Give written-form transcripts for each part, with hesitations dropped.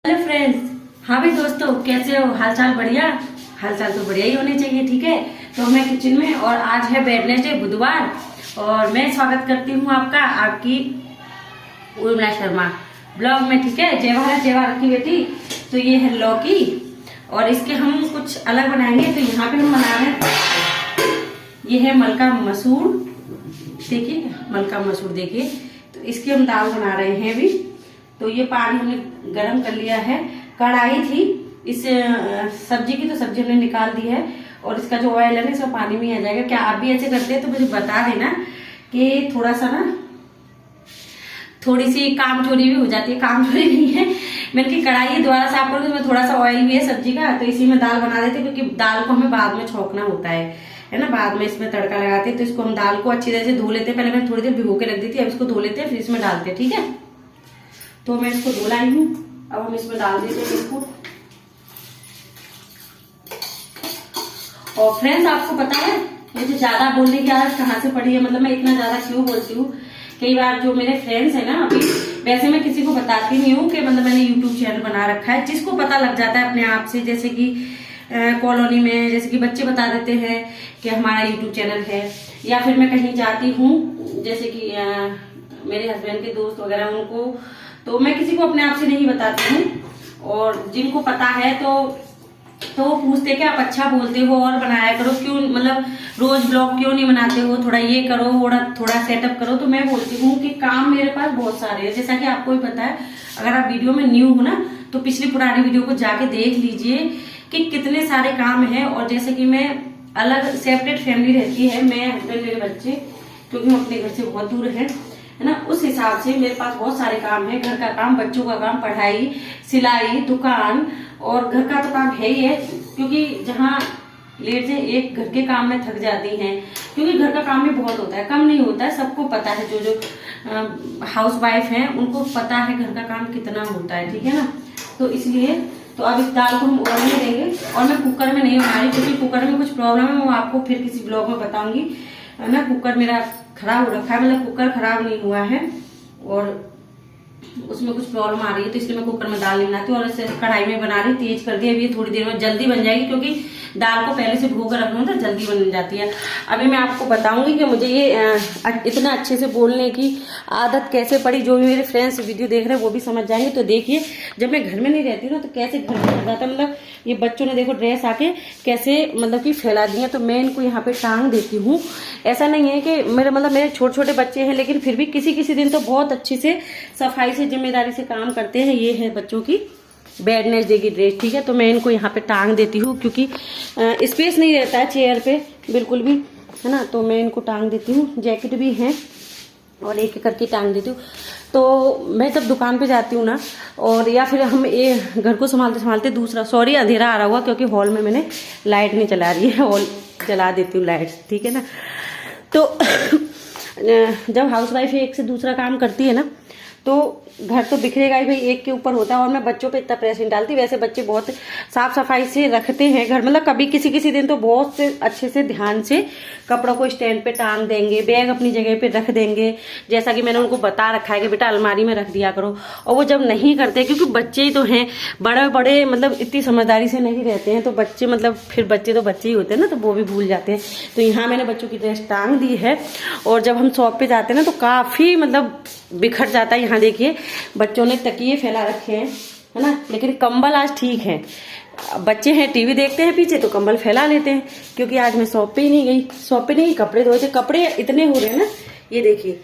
Hello friends. हाँ भाई दोस्तों, कैसे हो? हालचाल बढ़िया? हालचाल तो बढ़िया ही होने चाहिए। ठीक है, तो मैं किचन में, और आज है वेडनेसडे, बुधवार, और मैं स्वागत करती हूँ आपका आपकी उर्मिला शर्मा ब्लॉग में। ठीक है, जय भारत जय भारत की बेटी। तो ये है लौकी, और इसके हम कुछ अलग बनाएंगे। तो यहाँ पे हम बना रहे हैं, ये है मलका मसूर। देखिए मलका मसूर, देखिए। तो इसकी हम दाल बना रहे हैं अभी। तो ये पानी हमने गरम कर लिया है। कढ़ाई थी इस सब्जी की, तो सब्जी हमने निकाल दी है, और इसका जो ऑयल है ना इसमें पानी में आ जाएगा। क्या आप भी ऐसे करते हैं तो मुझे बता देना कि थोड़ा सा ना, थोड़ी सी काम चोरी भी हो जाती है। काम चोरी नहीं है, मैंने की कढ़ाई दोबारा साफ करूँ, इसमें थोड़ा सा ऑयल भी है सब्जी का, तो इसी में दाल बना देते, क्योंकि दाल को हमें बाद में छौंकना होता है ना। बाद में इसमें तड़का लगाते हैं। तो इसको हम दाल को अच्छी तरह से धो लेते हैं। पहले मैंने थोड़ी देर भिगो के रख दी थी, अब इसको धो लेते हैं, फिर इसमें डालते हैं। ठीक है, तो मैं इसको धो लाई हूँ। अब हम इसमें डाल देते हैं इसको। और फ्रेंड्स, आपको पता है मुझे ज्यादा बोलने की आदत कहाँ से पड़ी है? मतलब मैं इतना ज्यादा क्यों बोलती हूँ? कई बार जो मेरे फ्रेंड्स है ना, अभी वैसे मैं किसी को बताती नहीं हूँ कि मतलब मैंने यूट्यूब चैनल बना रखा है। जिसको पता लग जाता है अपने आप से, जैसे कि कॉलोनी में जैसे कि बच्चे बता देते हैं कि हमारा यूट्यूब चैनल है, या फिर मैं कहीं जाती हूँ जैसे कि मेरे हस्बैंड के दोस्त वगैरह, उनको, तो मैं किसी को अपने आप से नहीं बताती हूँ। और जिनको पता है तो वो पूछते कि आप अच्छा बोलते हो और बनाया करो, क्यों मतलब रोज ब्लॉग क्यों नहीं बनाते हो, थोड़ा ये करो, थोड़ा सेटअप करो। तो मैं बोलती हूँ कि काम मेरे पास बहुत सारे हैं। जैसा कि आपको भी पता है, अगर आप वीडियो में न्यू हो ना, तो पिछली पुरानी वीडियो को जाके देख लीजिए कि कितने सारे काम हैं। और जैसे कि मैं अलग सेपरेट फैमिली रहती है, मैं हस्बैंड मेरे बच्चे, क्योंकि हम अपने घर से बहुत दूर है ना, उस हिसाब से मेरे पास बहुत सारे काम है। घर का काम, बच्चों का काम, पढ़ाई, सिलाई, दुकान, और घर का तो काम है ही है। क्योंकि जहाँ लेट से एक घर के काम में थक जाती हैं, क्योंकि घर का काम भी बहुत होता है, कम नहीं होता है। सबको पता है, जो हाउस वाइफ है उनको पता है घर का काम कितना होता है। ठीक है ना, तो इसलिए तो अब इस दाल को हम उड़ने देंगे। और मैं कुकर में नहीं बना रही, क्योंकि कुकर में कुछ प्रॉब्लम है, वो आपको फिर किसी ब्लॉग में बताऊंगी ना। कुकर मेरा खराब हो रखा है, मतलब कुकर खराब नहीं हुआ है, और उसमें कुछ प्रॉब्लम आ रही है, तो इसलिए मैं कुकर में दाल नहीं बनाती और इसे कढ़ाई में बना रही। तेज कर दी, अभी ये थोड़ी देर में जल्दी बन जाएगी, क्योंकि दाल को पहले से भिगो कर रखना तो जल्दी बन जाती है। अभी मैं आपको बताऊंगी कि मुझे ये इतना अच्छे से बोलने की आदत कैसे पड़ी। जो भी मेरे फ्रेंड्स वीडियो देख रहे हैं वो भी समझ जाएंगे। तो देखिए, जब मैं घर में नहीं रहती ना, तो कैसे घर में जाता है। मतलब ये बच्चों ने देखो ड्रेस आके कैसे मतलब कि फैला दी है, तो मैं इनको यहाँ पे टांग देती हूँ। ऐसा नहीं है कि मेरे छोटे छोटे बच्चे हैं, लेकिन फिर भी किसी किसी दिन तो बहुत अच्छे से सफाई से, जिम्मेदारी से काम करते हैं। ये है बच्चों की वेडनेसडे की ड्रेस। ठीक है, तो मैं इनको यहाँ पे टांग देती हूँ, क्योंकि स्पेस नहीं रहता है चेयर पे बिल्कुल भी, है ना। तो मैं इनको टांग देती हूँ। जैकेट भी है, और एक एक करके टांग देती हूँ। तो मैं जब दुकान पे जाती हूँ ना, और या फिर हम ये घर को संभालते संभालते दूसरा, सॉरी अंधेरा आ रहा हुआ, क्योंकि हॉल में मैंने लाइट नहीं चला रही है, हॉल जला देती हूँ लाइट। ठीक है ना, तो जब हाउस वाइफ एक से दूसरा काम करती है ना, तो घर तो बिखरेगा ही भाई, एक के ऊपर होता है। और मैं बच्चों पे इतना प्रेस नहीं डालती। वैसे बच्चे बहुत साफ सफाई से रखते हैं घर, मतलब कभी किसी किसी दिन तो बहुत से अच्छे से ध्यान से कपड़ों को स्टैंड पे टांग देंगे, बैग अपनी जगह पे रख देंगे, जैसा कि मैंने उनको बता रखा है कि बेटा अलमारी में रख दिया करो। और वो जब नहीं करते, क्योंकि बच्चे ही तो हैं, बड़े बड़े मतलब इतनी समझदारी से नहीं रहते हैं, तो बच्चे मतलब फिर बच्चे तो बच्चे ही होते हैं ना, तो वो भी भूल जाते हैं। तो यहाँ मैंने बच्चों की ड्रेस टांग दी है। और जब हम शॉप पे जाते हैं ना, तो काफी मतलब बिखर जाता है। यहाँ देखिए बच्चों ने तकिए फैला रखे हैं, है ना, लेकिन कंबल आज ठीक है। बच्चे हैं, टीवी देखते हैं पीछे, तो कंबल फैला लेते हैं। क्योंकि आज मैं शॉप पे ही नहीं गई, शॉप पे नहीं, कपड़े धोए थे। कपड़े इतने हो रहे हैं ना, ये देखिए,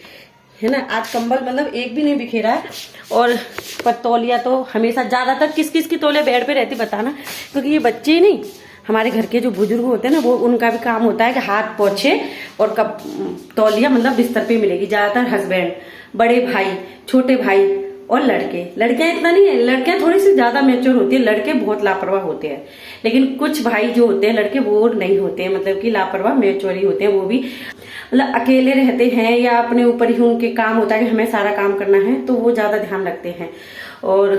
है ना। आज कंबल मतलब एक भी नहीं बिखेरा है। और पर तौलिया तो हमेशा, ज्यादातर किस किस की तौलिया बेड पे रहती बताना, क्योंकि ये बच्चे ही नहीं, हमारे घर के जो बुजुर्ग होते हैं ना, वो उनका भी काम होता है कि हाथ पोछे और तौलिया मतलब बिस्तर पे मिलेगी। ज्यादातर हस्बैंड, बड़े भाई, छोटे भाई और लड़कियां इतना नहीं है। लड़कियां थोड़ी सी ज्यादा मैच्योर होती है, लड़के बहुत लापरवाह होते हैं। लेकिन कुछ भाई जो होते हैं लड़के, वो नहीं होते हैं, मतलब कि लापरवाह, मैच्योर ही होते हैं। वो भी मतलब अकेले रहते हैं, या अपने ऊपर ही उनके काम होता है कि हमें सारा काम करना है, तो वो ज्यादा ध्यान रखते हैं। और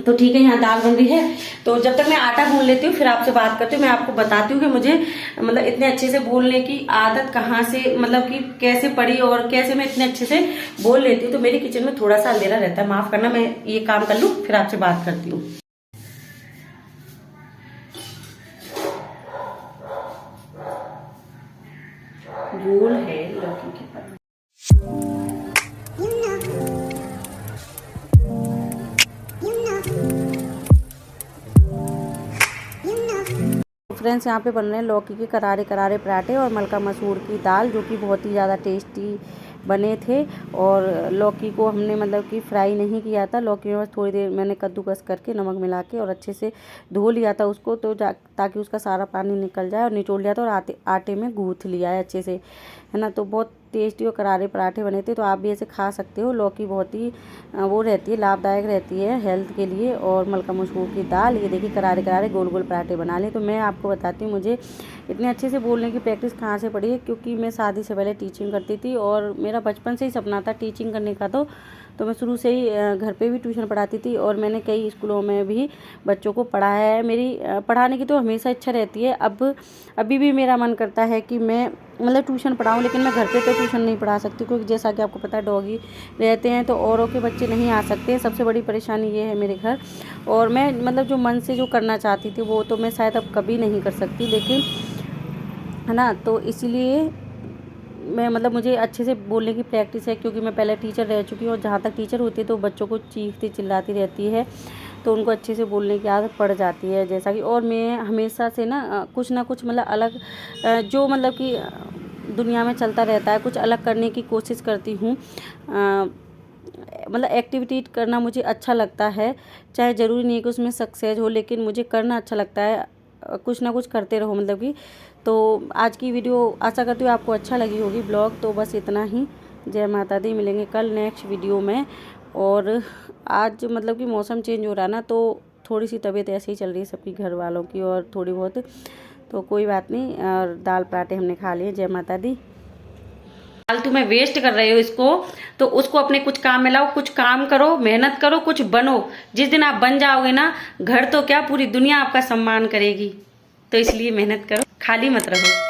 तो ठीक है, यहाँ दाल बन रही है। तो जब तक मैं आटा गूंद लेती हूँ फिर आपसे बात करती हूँ। मैं आपको बताती हूँ कि मुझे मतलब इतने अच्छे से बोलने की आदत कहाँ से, मतलब कि कैसे पड़ी और कैसे मैं इतने अच्छे से बोल लेती हूँ। तो मेरे किचन में थोड़ा सा अंधेरा रहता है, माफ करना, मैं ये काम कर लूँ फिर आपसे बात करती हूँ। गोल है लौकी के पत्ते। फ्रेंड्स, यहाँ पे बन रहे हैं लौकी के करारे करारे पराठे और मलका मसूर की दाल, जो कि बहुत ही ज़्यादा टेस्टी बने थे। और लौकी को हमने मतलब कि फ्राई नहीं किया था, लौकी में बस थोड़ी देर मैंने कद्दूकस करके नमक मिला के और अच्छे से धो लिया था उसको, तो ताकि उसका सारा पानी निकल जाए, और निचोड़ लिया था और आटे में गूँथ लिया है अच्छे से, है ना। तो बहुत टेस्टी और करारे पराठे बने थे। तो आप भी ऐसे खा सकते हो। लौकी बहुत ही वो रहती है, लाभदायक रहती है हेल्थ के लिए। और मलका मसूर की दाल, ये देखिए करारे करारे गोल गोल पराठे बना लें। तो मैं आपको बताती हूँ मुझे इतने अच्छे से बोलने की प्रैक्टिस कहाँ से पड़ी है, क्योंकि मैं शादी से पहले टीचिंग करती थी और मेरा बचपन से ही सपना था टीचिंग करने का। तो मैं शुरू से ही घर पे भी ट्यूशन पढ़ाती थी और मैंने कई स्कूलों में भी बच्चों को पढ़ाया है। मेरी पढ़ाने की तो हमेशा इच्छा रहती है। अभी भी मेरा मन करता है कि मैं मतलब ट्यूशन पढ़ाऊँ, लेकिन मैं घर पे तो ट्यूशन नहीं पढ़ा सकती, क्योंकि जैसा कि आपको पता है डॉगी रहते हैं तो औरों के बच्चे नहीं आ सकते। सबसे बड़ी परेशानी ये है मेरे घर। और मैं मतलब जो मन से जो करना चाहती थी वो तो मैं शायद अब कभी नहीं कर सकती, लेकिन है ना। तो इसीलिए मैं मतलब मुझे अच्छे से बोलने की प्रैक्टिस है, क्योंकि मैं पहले टीचर रह चुकी हूँ। और जहाँ तक टीचर होती है तो बच्चों को चीखती चिल्लाती रहती है, तो उनको अच्छे से बोलने की आदत पड़ जाती है, जैसा कि। और मैं हमेशा से ना कुछ मतलब अलग जो मतलब कि दुनिया में चलता रहता है, कुछ अलग करने की कोशिश करती हूँ। मतलब एक्टिविटी करना मुझे अच्छा लगता है, चाहे ज़रूरी नहीं है कि उसमें सक्सेस हो, लेकिन मुझे करना अच्छा लगता है। कुछ ना कुछ करते रहो मतलब कि। तो आज की वीडियो आशा करती हूँ आपको अच्छा लगी होगी ब्लॉग। तो बस इतना ही। जय माता दी। मिलेंगे कल नेक्स्ट वीडियो में। और आज मतलब कि मौसम चेंज हो रहा है ना, तो थोड़ी सी तबीयत ऐसे ही चल रही है सबकी, घर वालों की और थोड़ी बहुत। तो कोई बात नहीं। और दाल पराठे हमने खा लिए। जय माता दी। फालतू में वेस्ट कर रहे हो इसको, तो उसको अपने कुछ काम में लाओ, कुछ काम करो, मेहनत करो, कुछ बनो। जिस दिन आप बन जाओगे ना, घर तो क्या पूरी दुनिया आपका सम्मान करेगी। तो इसलिए मेहनत करो, खाली मत रहो।